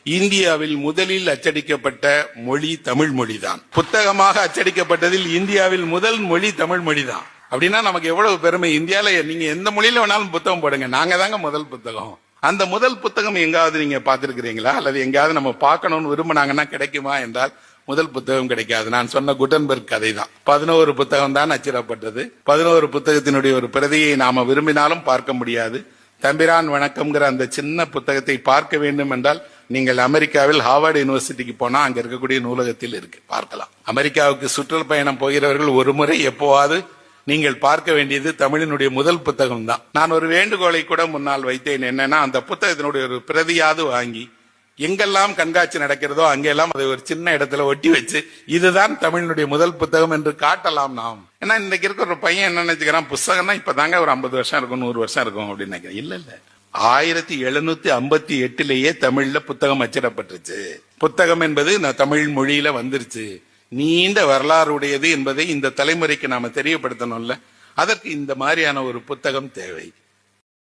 இந்தியாவில் முதலில் அச்சடிக்கப்பட்ட மொழி தமிழ் மொழிதான். புத்தகமாக அச்சடிக்கப்பட்டதில் இந்தியாவில் முதல் மொழி தமிழ் மொழிதான். அப்படின்னா நமக்கு எவ்வளவு பெருமை. இந்தியால நீங்க எந்த மொழியில வேணாலும் புத்தகம் போடுங்க, நாங்க தாங்க முதல் புத்தகம். அந்த முதல் புத்தகம் எங்காவது நீங்க பார்த்திருக்கிறீங்களா? அல்லது எங்காவது நம்ம பார்க்கணும்னு விரும்பினாங்கன்னா கிடைக்குமா என்றால் முதல் புத்தகம் கிடைக்காது. நான் சொன்ன குட்டன்பர்க் கதை தான். 11 புத்தகம் தான் அச்சிடப்பட்டது. 11 புத்தகத்தினுடைய ஒரு பிரதியை நாம விரும்பினாலும் பார்க்க முடியாது. தம்பிரான் வணக்கம்ங்கிற அந்த சின்ன புத்தகத்தை பார்க்க வேண்டும் என்றால் நீங்கள் அமெரிக்காவில் ஹார்வர்ட் யூனிவர்சிட்டிக்கு போனா அங்க இருக்கக்கூடிய நூலகத்தில் இருக்கு, பார்க்கலாம். அமெரிக்காவுக்கு சுற்றுப்பயணம் போகிறவர்கள் ஒரு முறை எப்போவாது நீங்கள் பார்க்க வேண்டியது தமிழினுடைய முதல் புத்தகம் தான். நான் ஒரு வேண்டுகோளை கூட முன்னால் வைத்தேன். என்னன்னா, அந்த புத்தகத்தினுடைய ஒரு பிரதியாவது வாங்கி எங்கெல்லாம் கண்காட்சி நடக்கிறதோ அங்கெல்லாம் அதை ஒரு சின்ன இடத்துல ஒட்டி வச்சு இதுதான் தமிழினுடைய முதல் புத்தகம் என்று காட்டலாம் நாம். ஏன்னா இன்னைக்கு இருக்கிற ஒரு பையன் என்ன நினைச்சுக்கிறான், புத்தகம்னா இப்பதாங்க ஒரு 50 வருஷம் இருக்கும் 100 வருஷம் இருக்கும் அப்படின்னு நினைக்கிறேன். இல்ல 1758 தமிழ்ல புத்தகம் அச்சிடப்பட்டுருச்சு. புத்தகம் என்பது தமிழ் மொழியில வந்துருச்சு. நீண்ட வரலாறு உடையது என்பதை இந்த தலைமுறைக்கு நாம தெரியப்படுத்தணும்ல. அதற்கு இந்த மாதிரியான ஒரு புத்தகம் தேவை.